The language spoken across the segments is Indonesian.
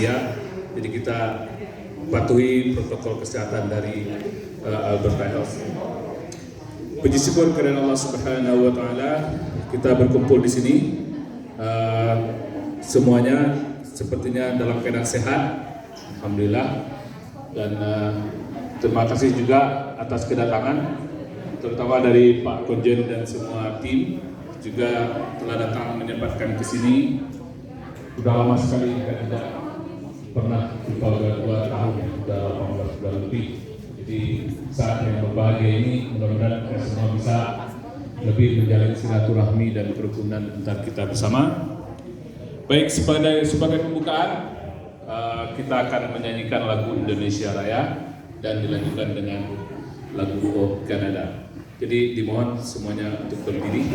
Malaysia. Jadi kita patuhi protokol kesehatan dari Alberta Health. Puji syukur kepada Allah Subhanahu wa taala, kita berkumpul di sini. Semuanya sepertinya dalam keadaan sehat, alhamdulillah. Dan terima kasih juga atas kedatangan, terutama dari Pak Konjen dan semua tim juga telah datang menyempatkan ke sini. Sudah lama sekali kita tidak pernah jumpa, udah 2 tahun, sudah 18 bulan lebih. Jadi saat yang berbahagia ini mudah-mudahan kita semua bisa lebih menjalin silaturahmi dan kerukunan antar kita bersama. Baik, sebagai pembukaan kita akan menyanyikan lagu Indonesia Raya dan dilanjutkan dengan lagu Oh Canada. Jadi dimohon semuanya untuk berdiri.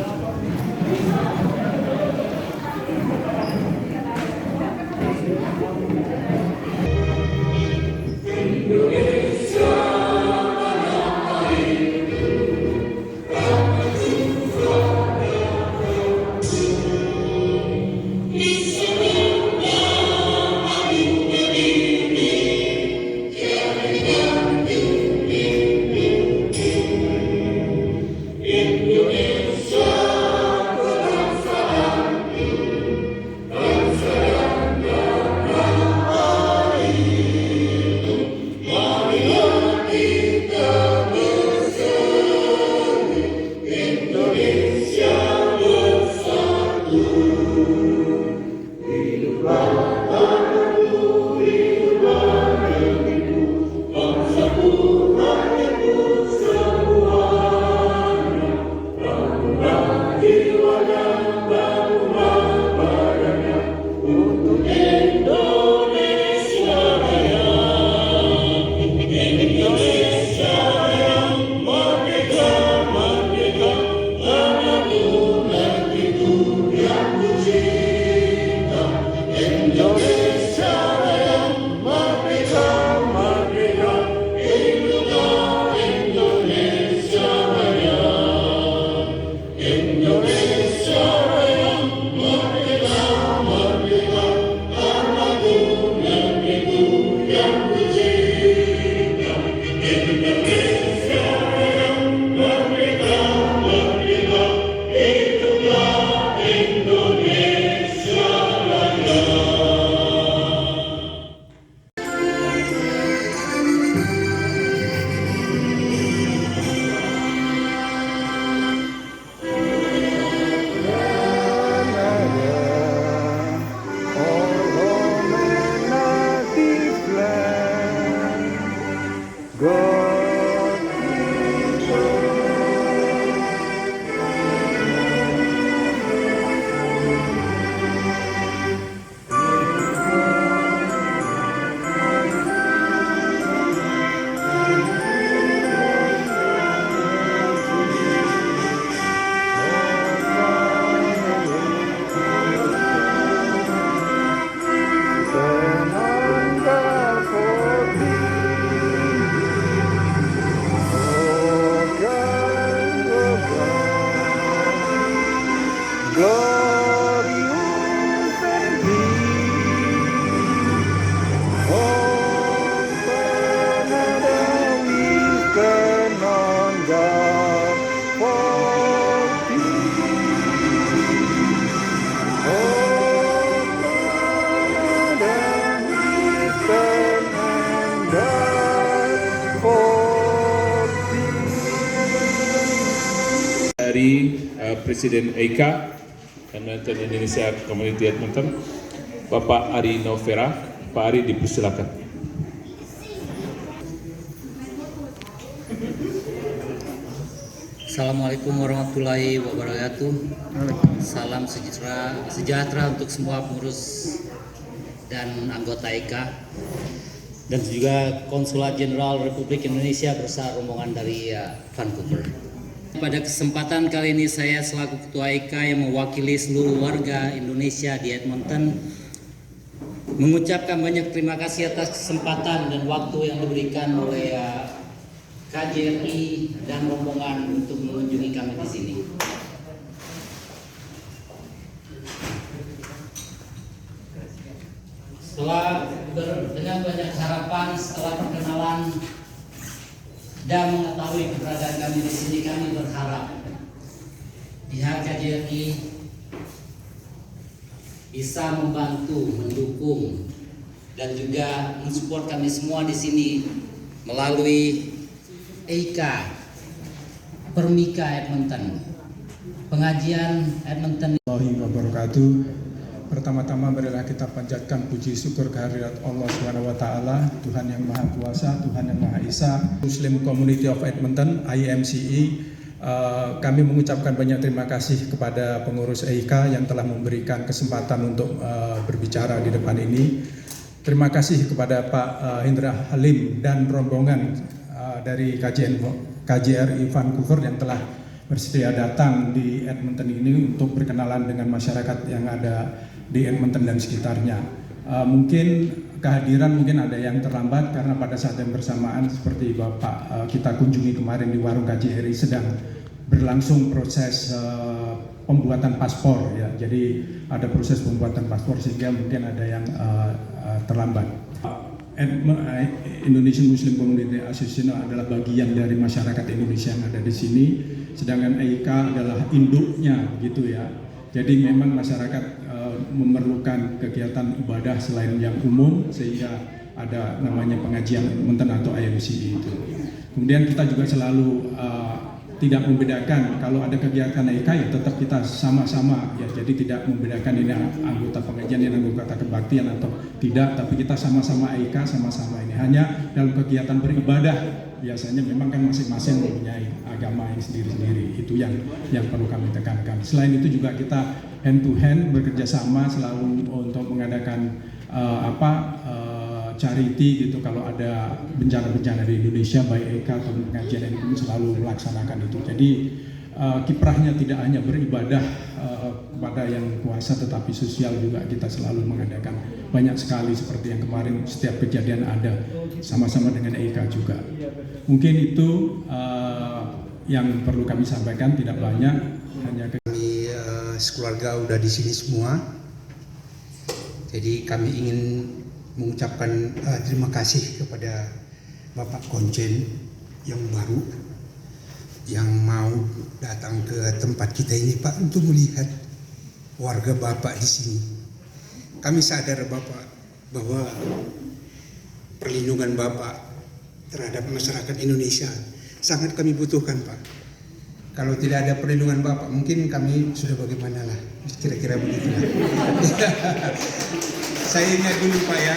Dari Presiden EIKA Edmonton Indonesia Community Edmonton, Bapak Ari Novera. Pak Ari, dipersilakan. Assalamualaikum warahmatullahi wabarakatuh. Salam sejahtera untuk semua pengurus dan anggota EIKA dan juga Konsulat Jenderal Republik Indonesia bersama rombongan dari Vancouver. Pada kesempatan kali ini saya selaku Ketua EIKA yang mewakili seluruh warga Indonesia di Edmonton mengucapkan banyak terima kasih atas kesempatan dan waktu yang diberikan oleh KJRI dan rombongan untuk mengunjungi kami di sini. Dengan banyak harapan setelah perkenalan dan mengetahui keberadaan kami di sini, kami berharap pihak KJRI bisa membantu, mendukung, dan juga mensupport kami semua di sini melalui EIKA Permika Edmonton, pengajian Edmonton. Warahmatullahi wabarakatuh. Pertama-tama marilah kita panjatkan puji syukur kehadirat Allah SWT, Tuhan yang Maha Kuasa, Tuhan yang Maha Esa. Muslim Community of Edmonton, IMCE, kami mengucapkan banyak terima kasih kepada pengurus EIKA yang telah memberikan kesempatan untuk berbicara di depan ini. Terima kasih kepada Pak Hendra Halim dan rombongan dari KJRI Vancouver yang telah bersedia datang di Edmonton ini untuk berkenalan dengan masyarakat yang ada di Edmonton dan sekitarnya. Mungkin kehadiran mungkin ada yang terlambat karena pada saat yang bersamaan seperti Bapak kita kunjungi kemarin di warung KJRI sedang berlangsung proses pembuatan paspor ya. Jadi ada proses pembuatan paspor sehingga mungkin ada yang terlambat. Indonesian Muslim Community Association adalah bagian dari masyarakat Indonesia yang ada di sini, sedangkan EIKA adalah induknya gitu ya. Jadi memang masyarakat memerlukan kegiatan ibadah selain yang umum sehingga ada namanya pengajian Edmonton atau IMCE itu. Kemudian kita juga selalu tidak membedakan kalau ada kegiatan EIKA ya tetap kita sama-sama ya, jadi tidak membedakan ini anggota pengajian ini anggota kebaktian atau tidak, tapi kita sama-sama EIKA, sama-sama ini. Hanya dalam kegiatan beribadah biasanya memang kan masing-masing mempunyai agama yang sendiri-sendiri, itu yang perlu kami tekankan. Selain itu juga kita hand to hand bekerja sama selalu untuk mengadakan charity gitu. Kalau ada bencana-bencana di Indonesia baik EIKA atau pengajian ini selalu melaksanakan itu. Jadi kiprahnya tidak hanya beribadah kepada yang kuasa tetapi sosial juga kita selalu mengadakan banyak sekali seperti yang kemarin setiap kejadian ada sama-sama dengan EIKA juga. Mungkin itu yang perlu kami sampaikan, tidak banyak, hanya kami sekeluarga udah di sini semua. Jadi kami ingin mengucapkan terima kasih kepada Bapak Konjen yang baru yang mau datang ke tempat kita ini Pak untuk melihat warga Bapak di sini. Kami sadar Bapak bahwa perlindungan Bapak terhadap masyarakat Indonesia sangat kami butuhkan Pak. Kalau tidak ada perlindungan Bapak mungkin kami sudah bagaimana lah, kira-kira begitulah. Saya ingat dulu Pak ya,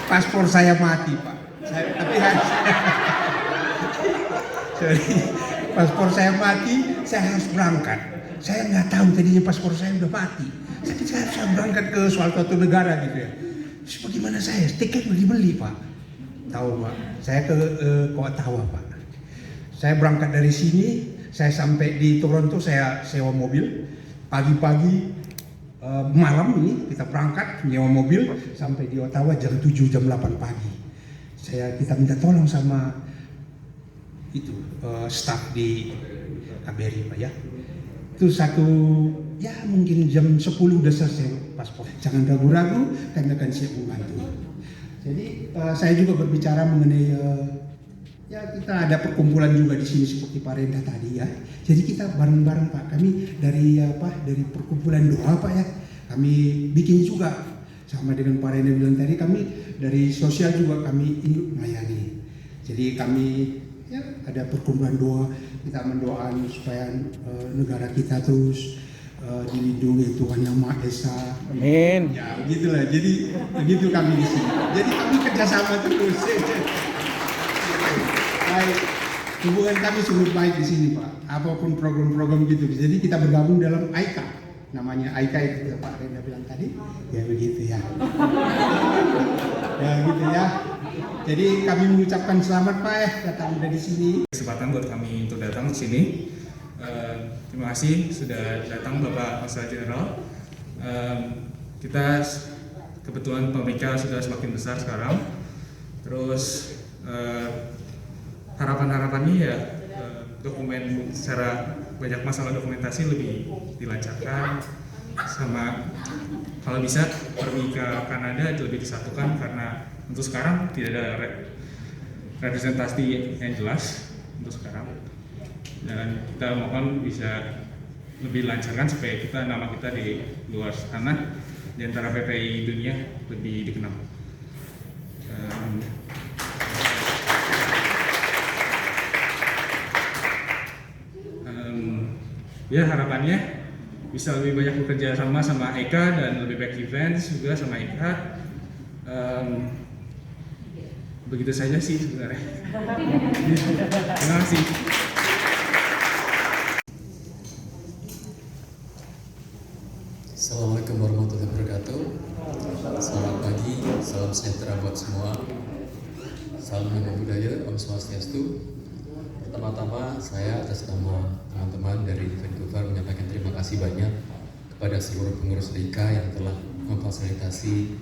paspor saya mati Pak. Paspor saya mati, saya harus berangkat. Saya nggak tahu tadinya paspor saya udah mati. Tapi saya harus berangkat ke suatu negara gitu ya. Terus bagaimana saya? Tiket beli Pak. Tahu Pak, saya ke Ottawa Pak. Saya berangkat dari sini, saya sampai di Toronto, saya sewa mobil. Pagi-pagi malam ini kita berangkat nyewa mobil sampai di Ottawa jam 7 jam 8 pagi. Kita minta tolong sama itu staf di KBRI Pak ya. Itu mungkin jam 10 udah selesai paspor. Jangan ragu-ragu, kami akan siap membantu. Jadi saya juga berbicara mengenai kita ada perkumpulan juga di sini seperti Pak Renda tadi ya. Jadi kita bareng-bareng Pak. Kami dari perkumpulan doa Pak ya. Kami bikin juga sama dengan Pak Renda bilang tadi, kami dari sosial juga kami ingin melayani. Jadi kami ada perkumpulan doa, kita mendoakan supaya negara kita terus dilindungi Tuhan Yang Maha Esa. Amin. Ya begitulah. Jadi begitu kami di sini. Jadi kami kerjasama terus. Baik, hubungan kami sungguh baik di sini Pak. Apapun program-program gitu. Jadi kita bergabung dalam AIKA. Namanya AIKA itu Pak Renda bilang tadi. Ya begitu ya. Ya gitu ya. Jadi kami mengucapkan selamat Pak ya datang dari sini. Kesempatan buat kami untuk datang ke sini. Terima kasih sudah datang Bapak Konsul Jenderal. Kita kebetulan Permika sudah semakin besar sekarang. Terus harapan-harapannya ya dokumen secara banyak masalah dokumentasi lebih dilancarkan, sama kalau bisa pergi ke Kanada itu lebih disatukan, karena untuk sekarang tidak ada representasi yang jelas untuk sekarang, dan kita mohon bisa lebih lancarkan supaya nama kita di luar sana di antara PPI dunia lebih dikenal. Ya, harapannya bisa lebih banyak bekerja sama Eka dan lebih baik events juga sama Eka. Begitu saja sih sebenarnya. Terima kasih. Assalamualaikum warahmatullahi wabarakatuh. Selamat pagi, salam sejahtera buat semua. Salam Namo Buddhaya, Om Swastiastu. Pertama-tama saya atas nama teman-teman dari Vancouver menyampaikan terima kasih banyak kepada seluruh pengurus DIKA yang telah memfasilitasi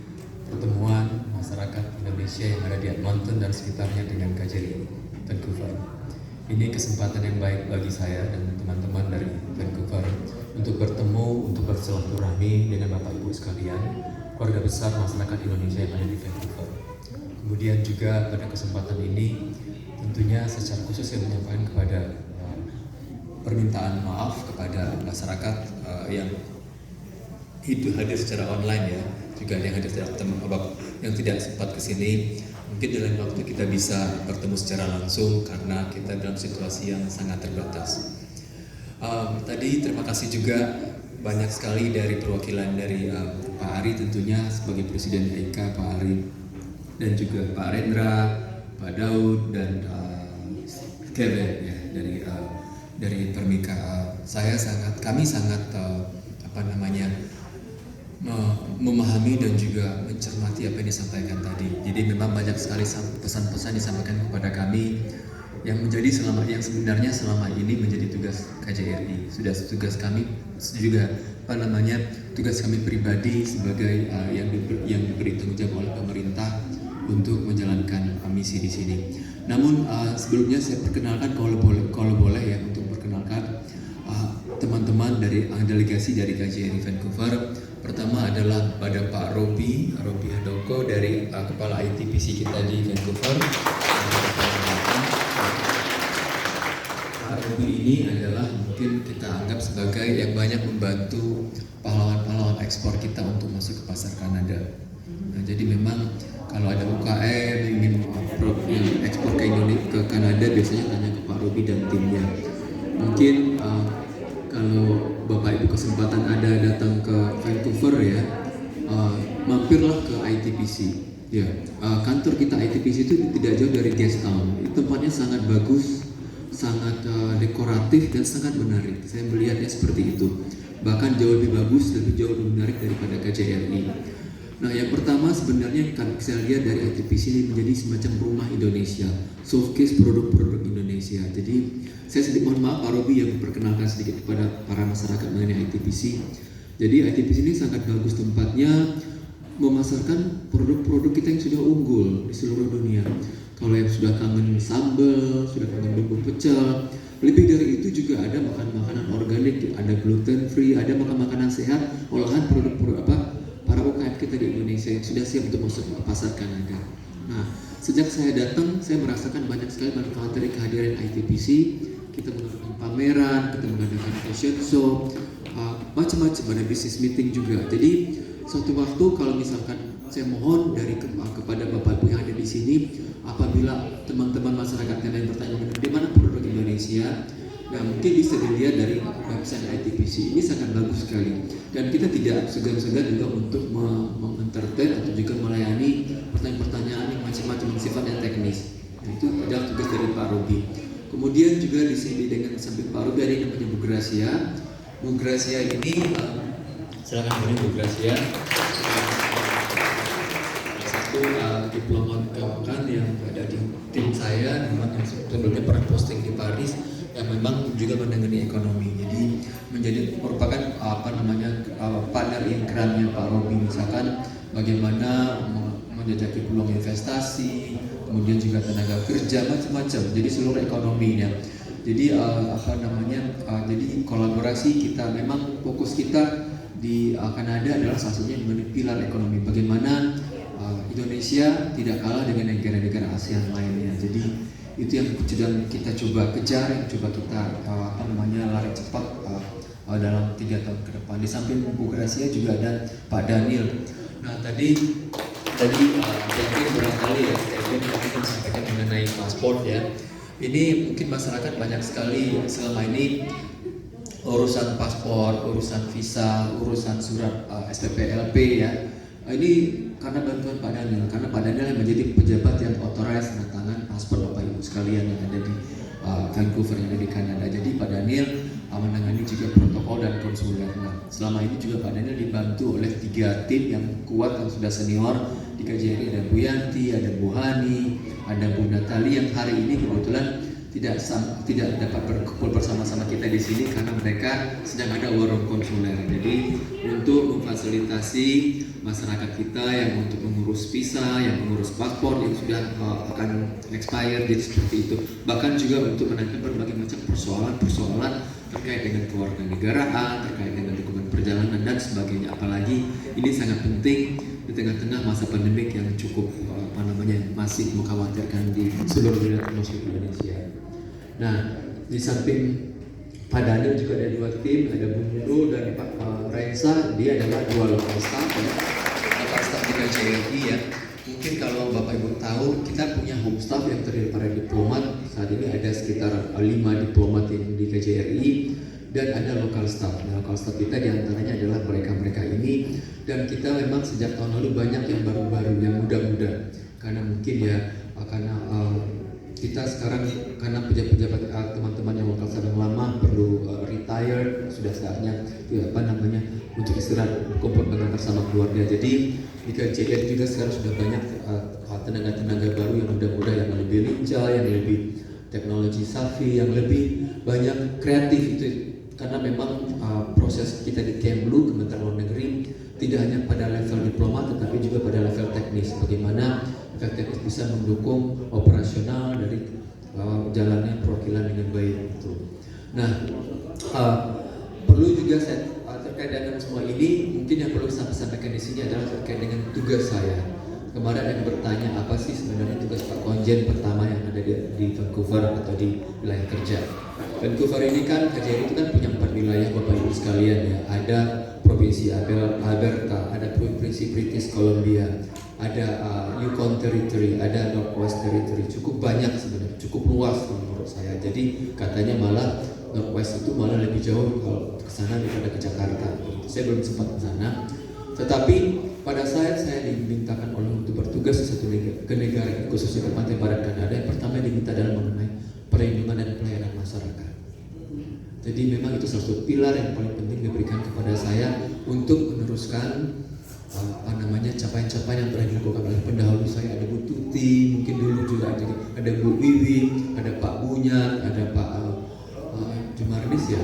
pertemuan masyarakat Indonesia yang ada di Edmonton dan sekitarnya dengan KJRI Vancouver. Ini kesempatan yang baik bagi saya dan teman-teman dari Vancouver untuk bertemu, untuk bersilaturahmi dengan Bapak Ibu sekalian, keluarga besar masyarakat Indonesia yang ada di Vancouver. Kemudian juga pada kesempatan ini tentunya secara khusus saya menyampaikan kepada permintaan maaf kepada masyarakat yang hadir secara online ya, juga yang hadir secara yang tidak sempat ke sini. Mungkin dalam waktu kita bisa bertemu secara langsung karena kita dalam situasi yang sangat terbatas. Tadi terima kasih juga banyak sekali dari perwakilan dari Pak Ari tentunya sebagai Presiden EIKA, Pak Ari, dan juga Pak Rendra, Pak Daud, dan Kevin ya dari Permika. Kami sangat memahami dan juga mencermati apa yang disampaikan tadi. Jadi memang banyak sekali pesan-pesan disampaikan kepada kami yang sebenarnya selama ini menjadi tugas KJRI. Sudah tugas kami juga tugas kami pribadi sebagai yang diberi tanggung jawab oleh pemerintah untuk menjalankan misi di sini. Namun sebelumnya saya perkenalkan kalau boleh ya, untuk perkenalkan teman-teman dari delegasi dari KJRI Vancouver. Pertama adalah pada Pak Robi Handoko dari Kepala ITPC kita di Vancouver. Pak Robi ini adalah mungkin kita anggap sebagai yang banyak membantu pahlawan-pahlawan ekspor kita untuk masuk ke pasar Kanada. Nah, jadi memang kalau ada UKM ingin ekspor ke Kanada, biasanya tanya ke Pak Robi dan timnya. Mungkin kalau Bapak Ibu kesempatan ada datang ke Vancouver ya, mampirlah ke ITPC. Ya, kantor kita ITPC itu tidak jauh dari Gastown. Tempatnya sangat bagus, sangat dekoratif dan sangat menarik. Saya melihatnya seperti itu. Bahkan jauh lebih bagus, jauh lebih menarik daripada KJRI. Nah, yang pertama sebenarnya kan saya lihat dari ITPC ini menjadi semacam rumah Indonesia, showcase produk-produk Indonesia. Jadi saya sedikit mohon maaf Pak Robi yang memperkenalkan sedikit kepada para masyarakat mengenai ITPC. Jadi ITPC ini sangat bagus tempatnya memasarkan produk-produk kita yang sudah unggul di seluruh dunia. Kalau yang sudah kangen sambal, sudah kangen bumbu pecel, lebih dari itu juga ada makanan organik, ada gluten free, ada makanan sehat, olahan produk-produk para UKM kita di Indonesia yang sudah siap untuk masuk ke pasar Kanada. Nah, sejak saya datang, saya merasakan banyak sekali manfaat dari kehadiran ITPC. Kita mengadakan pameran, kita mengadakan fashion show, macam-macam, ada business meeting juga. Jadi suatu waktu kalau misalkan saya mohon kepada Bapak Ibu yang ada di sini, apabila teman-teman masyarakat yang lain bertanya di mana produk Indonesia, nah mungkin bisa dilihat dari website ITPC. Ini sangat bagus sekali. Dan kita tidak segan-segan juga untuk mengentertain atau juga melayani pertanyaan-pertanyaan yang macam-macam yang sifatnya teknis. Nah, itu adalah tugas dari Pak Robi. Kemudian juga di sini dengan samping Pak Robi ada yang namanya Bu Gracia. Bu Gracia ini silakan beri Bu Gracia. Satu diplomat keuangan yang ada di tim saya, memang yang sebelumnya pernah posting di Paris, yang memang juga menangani ekonomi. Jadi merupakan partner inkrahnya Pak Robi, misalkan bagaimana menjajaki peluang investasi, kemudian juga tenaga kerja, macam-macam. Jadi seluruh ekonominya. Jadi jadi kolaborasi kita, memang fokus kita di Kanada adalah salah satunya mengenai pilar ekonomi. Bagaimana Indonesia tidak kalah dengan negara-negara ASEAN lainnya. Jadi itu yang sedang kita coba kejar, yang coba kita lari cepat dalam 3 tahun ke depan. Di samping Bu Gracia juga ada Pak Daniel. Nah tadi barangkali ya Kevin mungkin sampaikan mengenai paspor ya. Ini mungkin masyarakat banyak sekali selama ini urusan paspor, urusan visa, urusan surat SPPLP ya. Ini karena bantuan Pak Daniel, karena Pak Daniel yang menjadi pejabat yang authorized menandatangan paspor Bapak Ibu sekalian yang ada di Vancouver yang ada di Kanada. Jadi Pak Daniel menangani juga protokol dan konsuler. Nah, selama ini juga Pak Daniel dibantu oleh 3 tim yang kuat yang sudah senior di KJRI. Ada Bu Yanti, ada Bu Hani, ada Bu Natali yang hari ini kebetulan tidak dapat berkumpul bersama-sama kita di sini karena mereka sedang ada warung konsuler. Jadi untuk memfasilitasi masyarakat kita yang untuk mengurus visa, yang mengurus paspor yang sudah akan expire, jadi seperti itu. Bahkan juga untuk menangani berbagai macam persoalan terkait dengan kewarganegaraan, terkait dengan dokumen perjalanan dan sebagainya. Apalagi ini sangat penting di tengah-tengah masa pandemik yang cukup masih mengkhawatirkan di seluruh dunia termasuk Indonesia. Nah, di samping Pak Daniel juga ada 2 tim, ada Bu Nurul dan Pak Raisa. Dia adalah 2 local staff ya, local staff di KJRI ya. Mungkin kalau Bapak Ibu tahu, kita punya home staff yang terdiri para diplomat. Saat ini ada sekitar 5 diplomat yang di KJRI dan ada local staff. Nah, local staff kita diantaranya adalah mereka-mereka ini. Dan kita memang sejak tahun lalu banyak yang baru-baru, yang muda-muda. Karena mungkin ya, karena kita sekarang karena pejabat-pejabat teman-teman yang lokal sedang lama perlu retire, sudah saatnya untuk istirahat, kumpul bersama keluarga. Jadi di KJRI juga sekarang sudah banyak tenaga-tenaga baru yang muda-muda, yang lebih lincah, yang lebih teknologi savvy, yang lebih banyak kreatif itu. Karena memang proses kita di Kemlu, Kementerian Luar Negeri, tidak hanya pada level diplomat tetapi juga pada level teknis. Bagaimana teknis bisa mendukung operasional dari jalannya perwakilan dengan baik itu. Nah, perlu juga terkait dengan semua ini, mungkin yang perlu saya sampaikan di sini adalah terkait dengan tugas saya. Kemarin ada yang bertanya apa sih sebenarnya tugas Pak Konjen pertama yang ada di Vancouver atau di wilayah kerja. Vancouver ini kan KJRI itu kan punya 4 wilayah Bapak Ibu sekalian ya. Ada provinsi Alberta, ada provinsi British Columbia, ada Yukon Territory, ada Northwest Territory. Cukup banyak sebenarnya, cukup luas menurut saya. Jadi katanya malah Northwest itu malah lebih jauh kalau ke sana daripada ke Jakarta. Saya belum sempat ke sana. Tetapi pada saat saya dimintakan oleh untuk bertugas di satu negara, khususnya ke Pantai Barat Kanada, yang pertama diminta adalah mengenai perlindungan dan pelayanan masyarakat. Jadi memang itu salah satu pilar yang paling penting diberikan kepada saya untuk meneruskan capaian-capaian yang pernah dilakukan oleh pendahulu saya. Ada Bu Tuti, mungkin dulu juga ada Bu Wiwi, ada Pak Bunyat, ada Pak Jumardis ya.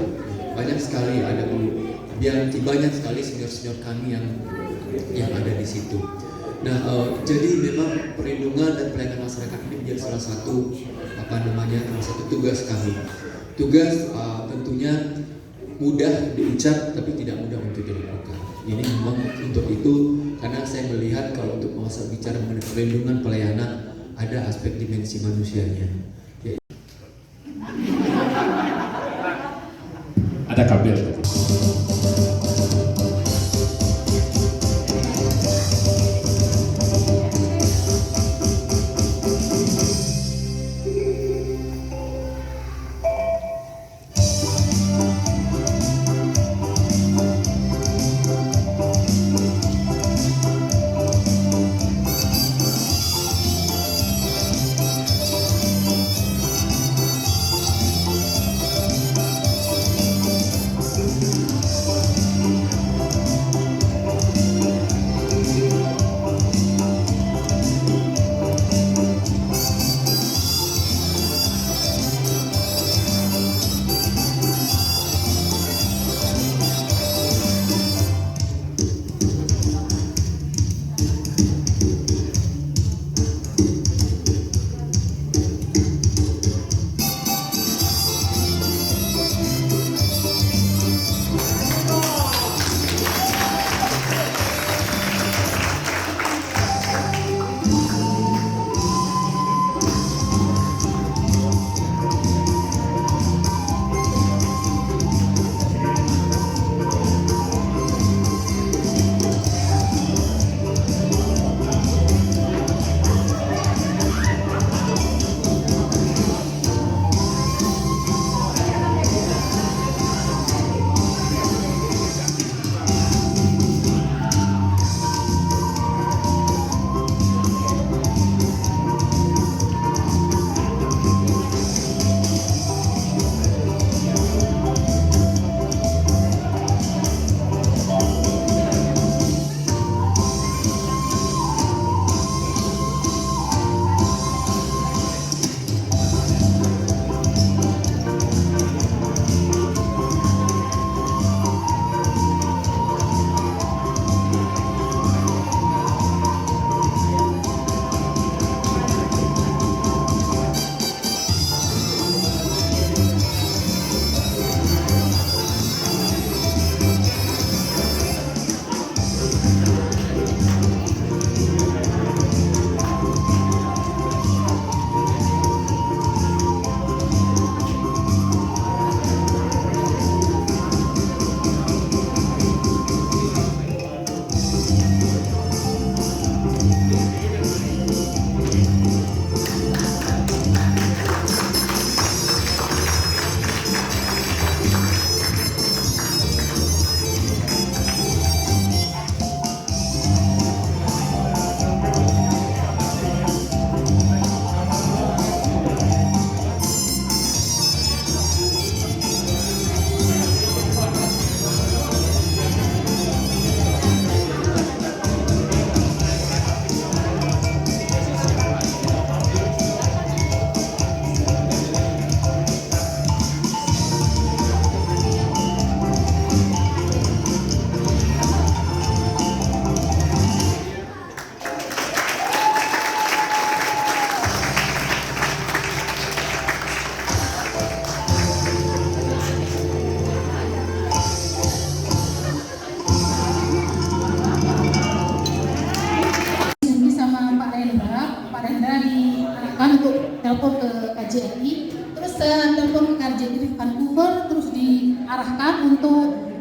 Banyak sekali, ada Bu Bianti, banyak sekali senior-senior kami yang ada di situ. Nah, jadi memang perlindungan dan pelayanan masyarakat ini menjadi salah satu tugas kami. Tugas tentunya mudah diucap tapi tidak mudah untuk dilakukan. Ini memang untuk itu, karena saya melihat kalau untuk bicara mengenai perlindungan pelayanan ada aspek dimensi manusianya. Ada kabel. telepon ke KJRI, terus saya telepon ke KJRI Vancouver, terus diarahkan untuk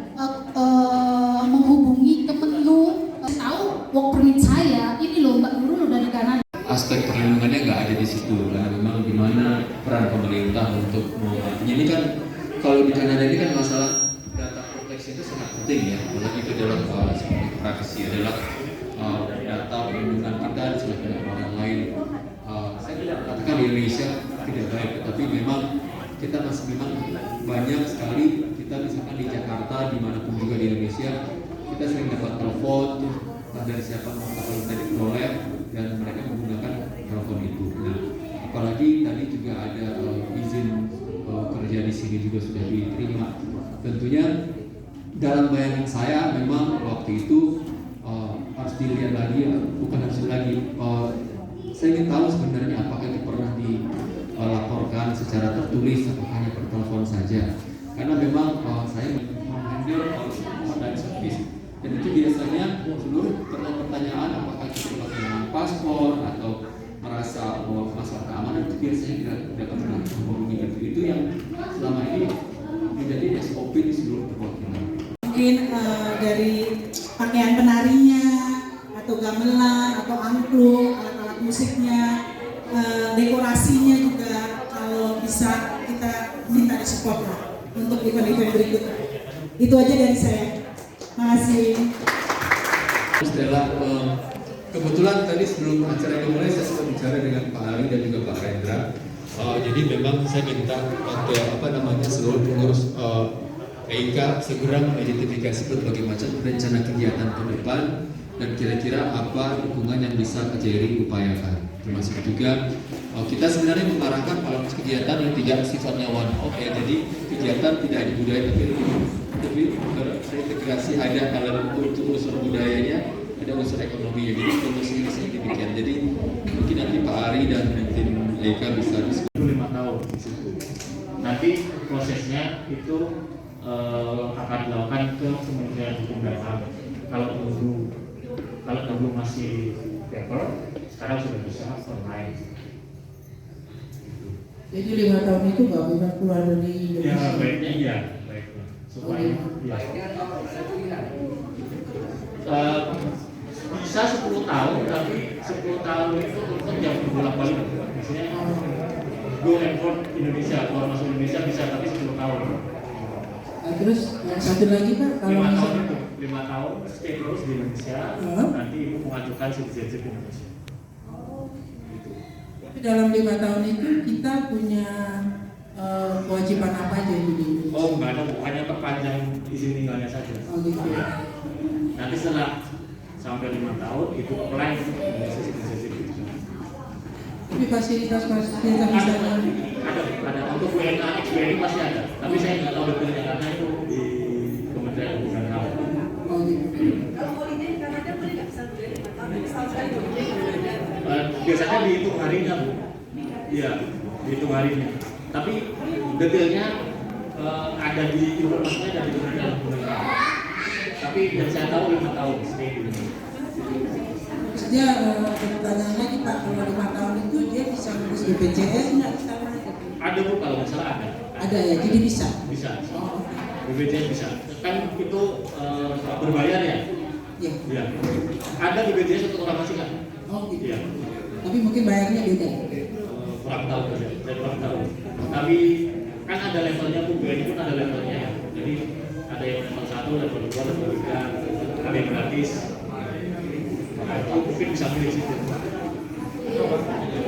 menghubungi Kemenlu, tahu work permit saya ini loh Mbak Nurul dari Kanada. Aspek perlindungannya nggak ada di situ, karena memang gimana peran pemerintah untuk ini kan, kalau di Kanada ini kan masalah data proteksi itu sangat penting ya, apalagi itu adalah seperti privacy adalah data perlindungan kita diserahkan orang lain. Saya tidak katakan di Indonesia tidak baik, tapi memang kita masih memang banyak sekali kita misalkan di Jakarta dimanapun juga di Indonesia kita sering dapat telepon tuh dari siapa kalau tadi diperoleh dan mereka menggunakan telepon itu. Nah, apalagi tadi juga ada izin kerja di sini juga sudah diterima. Tentunya dalam bayangan saya memang waktu itu harus dilihat lagi, bukan harus lagi. Saya ingin tahu sebenarnya apakah itu pernah dilaporkan secara tertulis atau hanya per telepon saja. Karena memang saya menghandle dan servis. Dan itu biasanya seluruh pertanyaan apakah itu pertanyaan paspor atau merasa masalah keamanan itu biasanya tidak pernah menghubungi itu yang selama ini menjadi SOP di seluruh perwakilan. Mungkin dari pakaian penarinya atau gamelan atau angklung, alat-alat musiknya, dekorasinya juga kalau bisa kita minta disupport lah untuk event-event berikutnya. Itu aja dari saya. Makasih. Setelah kebetulan tadi sebelum acara dimulai saya sempat bicara dengan Pak Ali dan juga Pak Rendra. Jadi memang saya minta seluruh pengurus EIKA segera mengidentifikasi berbagai macam rencana kegiatan ke depan dan kira-kira apa dukungan yang bisa KJRI upayakan. Termasuk juga kita sebenarnya mengarahkan pada kegiatan yang tidak sifatnya one off ya, jadi kegiatan tidak ada budaya tapi terintegrasi, ada unsur budayanya, ada unsur ekonominya, jadi promosinya bisa demikian. Jadi mungkin nanti Pak Ari dan tim EIKA bisa diskusi. 5 tahun di situ. Nanti prosesnya itu akan dilakukan ke Kementerian Hukum dan HAM. Kalau dulu masih paper, sekarang sudah bisa online. Jadi 5 tahun itu nggak bisa keluar dari Indonesia? Ya baiknya iya, baiknya supaya bisa 10 tahun, tapi 10 tahun itu untuk yang bolak-balik. Misalnya go and vote Indonesia, kalau masuk Indonesia bisa, tapi 10 tahun. Nah, terus yang satu lagi Pak, kalau 5 tahun itu, 5 tahun stay terus di Indonesia, nanti ibu mengajukan citizenship Indonesia. Tapi dalam 5 tahun itu kita punya kewajiban apa aja di Indonesia? Oh enggak ada, hanya perpanjang izin tinggalnya saja. Oh gitu. Ya. Nanti setelah sampai 5 tahun itu apply untuk Indonesia citizenship. Tapi fasilitas misalnya ada untuk WNA XBRI masih ada, tapi saya nggak tahu detailnya karena itu di Kementerian Hukum dan HAM. Oh gitu. Biasanya dihitung harinya Bu. Iya, dihitung harinya. Tapi detailnya ada di informasinya ada di Kementerian Hukum dan HAM. Tapi yang saya tahu 5 tahun stay di Indonesia. Maksudnya pertanyaan lagi Pak, kalau 5 tahun itu dia bisa ngurus BPJS nggak sama? Ada Bu, kalau nggak salah ada. Ada ya, jadi bisa? Bisa. Oh. BPJS bisa. Kan itu berbayar ya? Iya. Iya. Ada BPJS untuk orang asing kan? Oh gitu. Iya. Tapi mungkin bayarnya beda. Kurang tahu saja, saya kurang tahu. Tapi kan ada levelnya Bu, BNI pun ada levelnya ya. Jadi ada yang level 1, level 2, level 3, ada yang gratis. Itu mungkin bisa pilih situ.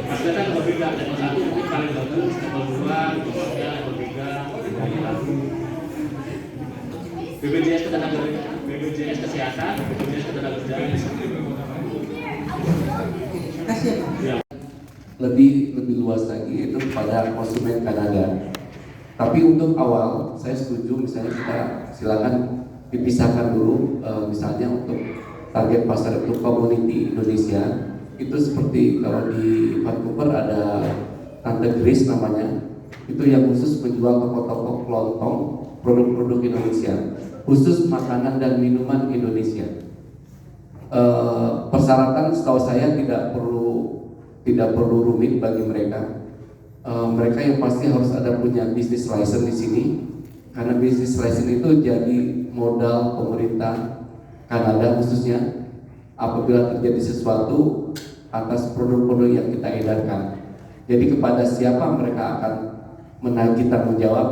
Maksudnya kan level 3, level 1 mungkin paling bagus, level 2, level 3, level 3, BPJS ketenagakerjaan, BPJS kesehatan, BPJS ketenagakerjaan. Terima kasih ya Pak. Ya. lebih luas lagi itu pada konsumen Kanada. Tapi untuk awal saya setuju misalnya kita silakan dipisahkan dulu misalnya untuk target pasar untuk community Indonesia itu seperti kalau di Vancouver ada Tante Grace namanya, itu yang khusus menjual toko-toko kelontong produk-produk Indonesia, khusus makanan dan minuman Indonesia. Persyaratan setahu saya tidak perlu rumit bagi mereka. mereka yang pasti harus ada punya business license di sini, karena business license itu jadi modal pemerintah Kanada khususnya apabila terjadi sesuatu atas produk-produk yang kita edarkan. Jadi kepada siapa mereka akan menagih tanggung jawab,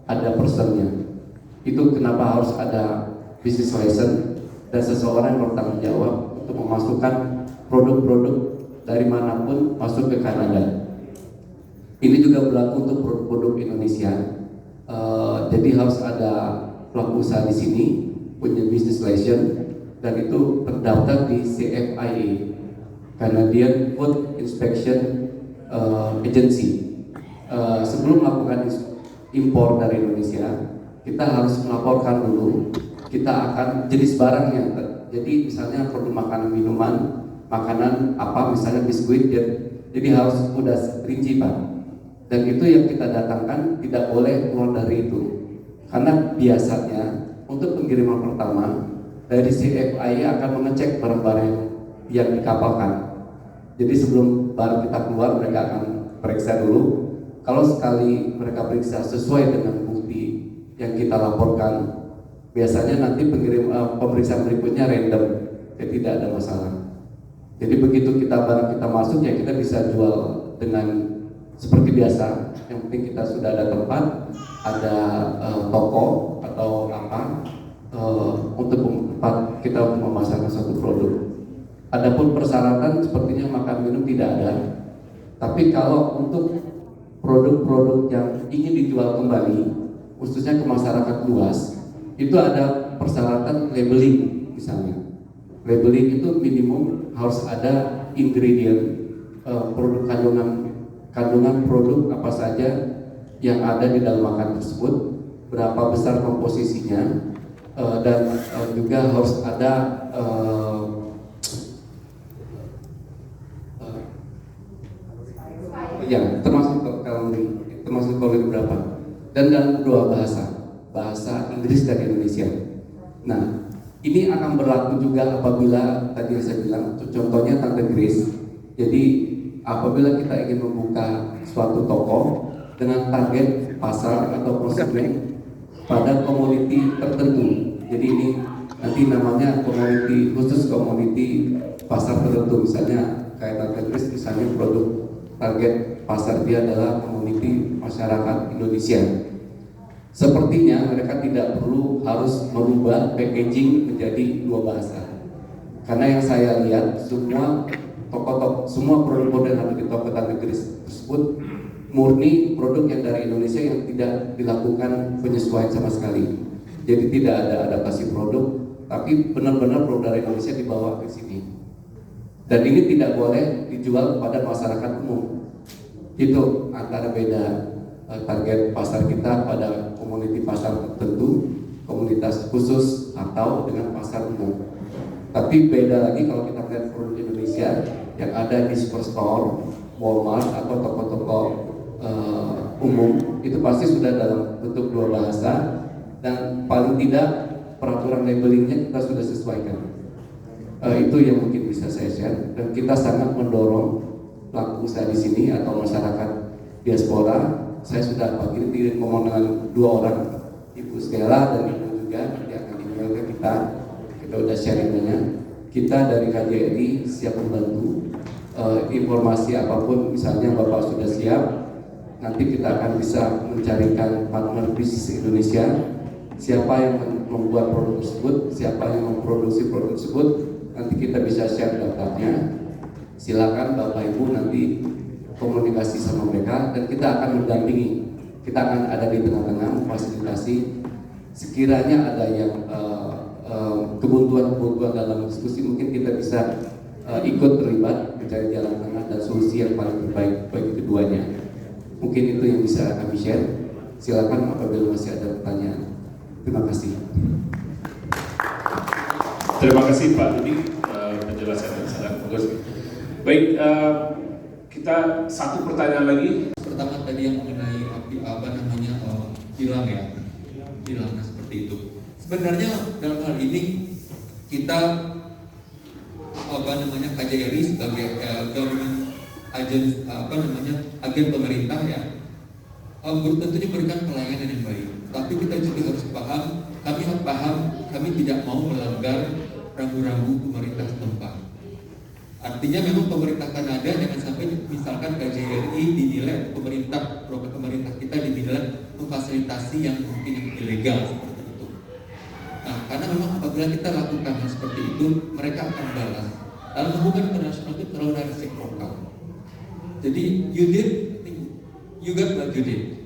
ada personnya. Itu kenapa harus ada business license dan seseorang yang bertanggung jawab untuk memasukkan produk-produk dari manapun masuk ke Kanada. Ini juga berlaku untuk produk-produk Indonesia. Jadi harus ada pelaku usaha di sini punya business license dan itu terdaftar di CFIA, Canadian Food Inspection Agency. Sebelum melakukan impor dari Indonesia, kita harus melaporkan dulu kita akan jenis barangnya. Jadi misalnya produk makanan minuman, makanan apa, misalnya biskuit, jadi harus udah rinci Pak. Dan itu yang kita datangkan tidak boleh keluar dari itu, karena biasanya untuk pengiriman pertama dari CFIA akan mengecek barang-barang yang dikapalkan. Jadi sebelum barang kita keluar mereka akan periksa dulu. Kalau sekali mereka periksa sesuai dengan bukti yang kita laporkan, biasanya nanti pemeriksaan berikutnya random, jadi tidak ada masalah. Jadi begitu barang kita masuk ya kita bisa jual dengan seperti biasa. Yang penting kita sudah ada tempat, ada toko atau apa untuk tempat kita untuk memasarkan suatu produk. Adapun persyaratan sepertinya makan minum tidak ada. Tapi kalau untuk produk-produk yang ingin dijual kembali, khususnya ke masyarakat luas, itu ada persyaratan labeling misalnya. Labeling itu minimum harus ada ingredient, produk kandungan produk apa saja yang ada di dalam makanan tersebut, berapa besar komposisinya, dan juga harus ada ya termasuk kalori berapa, dan dalam dua bahasa Inggris dan Indonesia. Nah, ini akan berlaku juga apabila tadi yang saya bilang, contohnya Tante Grace. Jadi apabila kita ingin membuka suatu toko dengan target pasar atau konsumen pada komoditi tertentu, jadi ini nanti namanya komoditi khusus, komoditi pasar tertentu, misalnya kayak Tante Grace, misalnya produk target pasar dia adalah komoditi masyarakat Indonesia. Sepertinya mereka tidak perlu harus merubah packaging menjadi dua bahasa, karena yang saya lihat semua semua produk-produk yang ada di toko Tante Grace tersebut murni produk yang dari Indonesia yang tidak dilakukan penyesuaian sama sekali. Jadi tidak ada adaptasi produk, tapi benar-benar produk dari Indonesia dibawa ke sini. Dan ini tidak boleh dijual kepada masyarakat umum. Itu antara beda target pasar kita pada komuniti pasar tertentu, komunitas khusus atau dengan pasar umum. Tapi beda lagi kalau kita lihat produk Indonesia yang ada di superstore, Walmart atau toko-toko umum, itu pasti sudah dalam bentuk dua bahasa, dan paling tidak peraturan labelingnya kita sudah sesuaikan. Itu yang mungkin bisa saya share, dan kita sangat mendorong pelaku usaha di sini atau masyarakat diaspora. Saya sudah pagi ini ngomong dengan dua orang, Ibu Stella dan Ibu juga, nanti akan email ke kita udah sharingnya. Kita dari KJRI siap membantu informasi apapun, misalnya Bapak sudah siap, nanti kita akan bisa mencarikan partner bisnis Indonesia, siapa yang membuat produk tersebut, siapa yang memproduksi produk tersebut, nanti kita bisa share daftarnya. Silakan Bapak Ibu nanti komunikasi sama mereka, dan kita akan mendampingi, kita akan ada di tengah-tengah memfasilitasi sekiranya ada yang kebuntuan dalam diskusi, mungkin kita bisa ikut terlibat mencari jalan tengah dan solusi yang paling terbaik bagi keduanya. Mungkin itu yang bisa kami share. Silakan apabila masih ada pertanyaan. Terima kasih. Terima kasih Pak Dudi, penjelasan yang sangat bagus. Baik, kita satu pertanyaan lagi. Pertama tadi yang mengenai hilang seperti itu. Sebenarnya dalam hal ini kita KJRI sebagai government agen pemerintah ya, tentunya berikan pelayanan yang baik. Tapi kita juga harus paham, kami tidak mau melanggar rambu-rambu pemerintah setempat. Artinya memang pemerintah Kanada jangan sampai misalkan KJRI dinilai pemerintah kita dinilai memfasilitasi yang mungkin yang ilegal seperti itu. Nah, karena memang apabila kita lakukan hal seperti itu, mereka akan balas. Dalam hubungan internasional itu terlalu resiprokal. Jadi you did, you got what you did.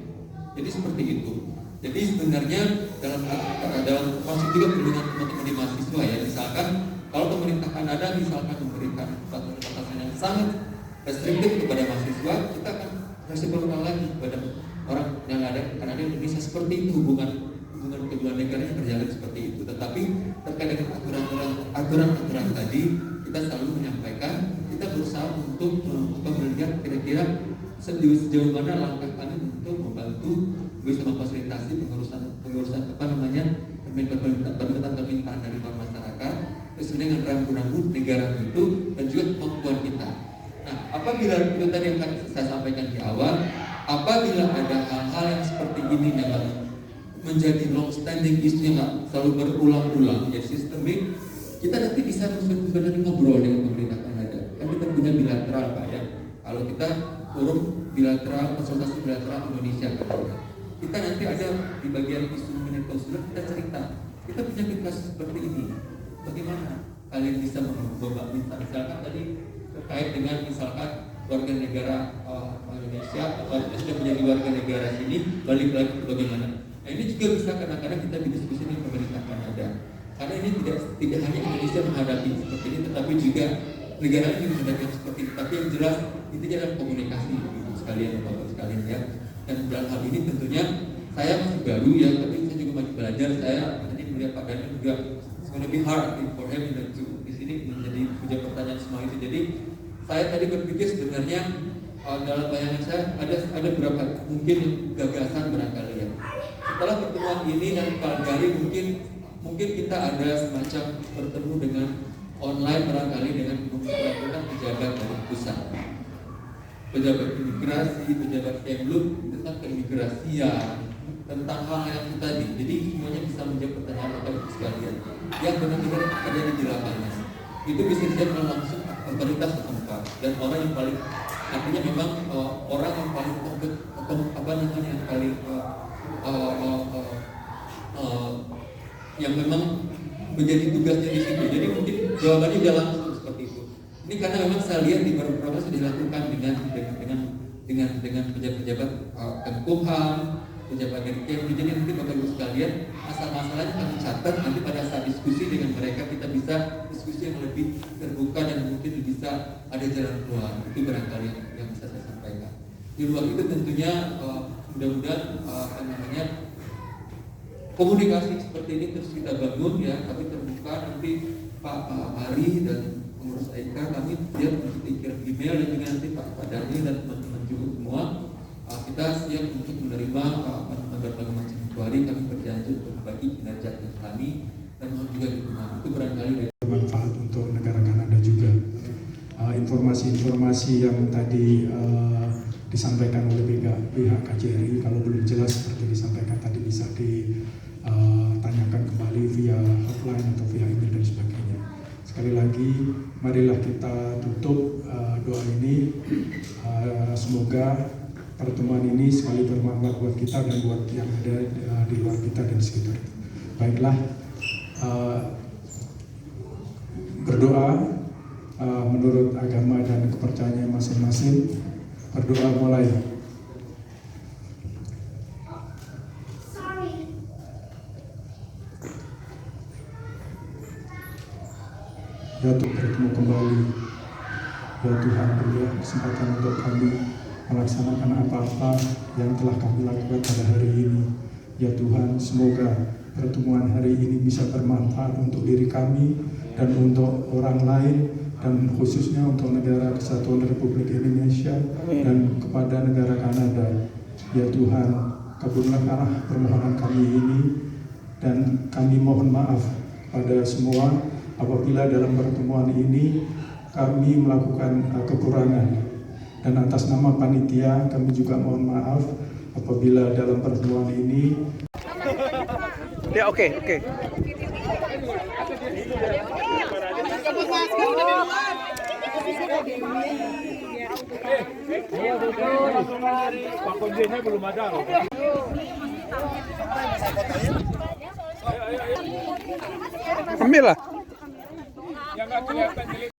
Jadi seperti itu. Jadi sebenarnya dalam konsep juga perlindungan teman-teman di mahasiswa ya, misalkan kalau pemerintah Kanada misalkan memberikan batasan yang sangat restriktif kepada mahasiswa, kita akan resiprokal lagi kepada orang yang ada di Kanada Indonesia. Seperti itu hubungan kedua negara yang berjalan seperti itu. Tetapi terkait dengan aturan tadi, kita selalu menyampaikan kita berusaha untuk melihat kira-kira sejauh mana langkah kami untuk membantu bisa memfasilitasi pengurusan permintaan dari masyarakat sesuai dengan rambu-rambu negara itu dan juga kemampuan kita. Nah, apabila itu tadi yang saya sampaikan di awal, apabila ada hal-hal yang seperti ini yang menjadi long standing isu yang selalu berulang-ulang, jadi sistemik, kita nanti bisa sebenarnya ngobrol dengan pemerintah Kanada. Kan kita punya bilateral Pak ya. Kalau kita forum bilateral, konsultasi bilateral Indonesia Kanada, kita nanti ada di bagian isu mengenai konsulat kita cerita, kita punya kasus seperti ini. Bagaimana kalian bisa membawa misalkan tadi terkait dengan misalkan warga negara Indonesia atau sudah menjadi warga negara sini balik lagi ke bagaimana? Nah ini juga bisa kadang-kadang kita berdiskusi dengan pemerintah Kanada. Karena ini tidak hanya Indonesia menghadapi seperti ini, tetapi juga negara ini menghadapi seperti ini. Tapi yang jelas intinya adalah komunikasi, ibu sekalian, bapak sekalian ya. Dan dalam hal ini tentunya saya masih baru ya, tapi saya juga masih belajar. Saya tadi melihat Pak Daniel juga lebih hard for him dan di sini menjadi punya pertanyaan semua itu. Jadi saya tadi berpikir sebenarnya dalam bayangan saya ada beberapa mungkin gagasan barangkali ya. Setelah pertemuan ini dan Calgary mungkin kita ada semacam bertemu dengan online barangkali dengan pejabat dari pusat, pejabat imigrasi, pejabat Kemlu tentang keimigrasian, tentang hal yang tadi. Jadi semuanya bisa menjawab pertanyaan Bapak Ibu sekalian yang benar-benar terjadi di lapangan. Itu bisa dijawab langsung otoritas setempat dan orang yang paling artinya memang orang yang paling yang paling yang memang menjadi tugasnya di situ. Jadi mungkin jawabannya sudah langsung seperti itu. Ini karena memang saya lihat di beberapa proses dilakukan dengan pejabat-pejabat Kemkumham, pejabat dari Kemlu. Jadi nanti Bapak Ibu sekalian, masalah-masalahnya kami catat, nanti pada saat diskusi dengan mereka kita bisa diskusi yang lebih terbuka dan mungkin bisa ada jalan keluar. Itu barangkali yang bisa saya sampaikan. Di luar itu tentunya mudah-mudahan komunikasi seperti ini terus kita bangun ya, kami terbuka nanti Pak Ari dan pengurus AIK kami siap untuk dikirim email dan juga nanti Pak Dani dan teman-teman juga semua kita siap untuk menerima berbagai macam inquiry. Kami berjanji untuk berbagi kinerja kami dan juga dukungan itu barangkali bermanfaat untuk negara Kanada juga. Informasi-informasi yang tadi disampaikan oleh pihak KJRI kalau belum jelas seperti disampaikan tadi bisa ditanyakan kembali via hotline atau via email dan sebagainya. Sekali lagi, marilah kita tutup doa ini. Semoga pertemuan ini sekali bermanfaat buat kita dan buat yang ada di luar kita dan sekitar. Baiklah, berdoa menurut agama dan kepercayaan masing-masing. Berdoa mulai. Ya Tuhan, bertemu kembali. Ya Tuhan, berilah kesempatan untuk kami melaksanakan apa-apa yang telah kami lakukan pada hari ini. Ya Tuhan, semoga pertemuan hari ini bisa bermanfaat untuk diri kami dan untuk orang lain, dan khususnya untuk negara Kesatuan Republik Indonesia dan kepada negara Kanada. Ya Tuhan, kabulkanlah permohonan kami ini dan kami mohon maaf pada semua apabila dalam pertemuan ini kami melakukan kekurangan Dan atas nama panitia kami juga mohon maaf apabila dalam pertemuan ini Ya, oke. Pak Konjennya belum ada loh. Ambil lah. Yang nggak kelihatan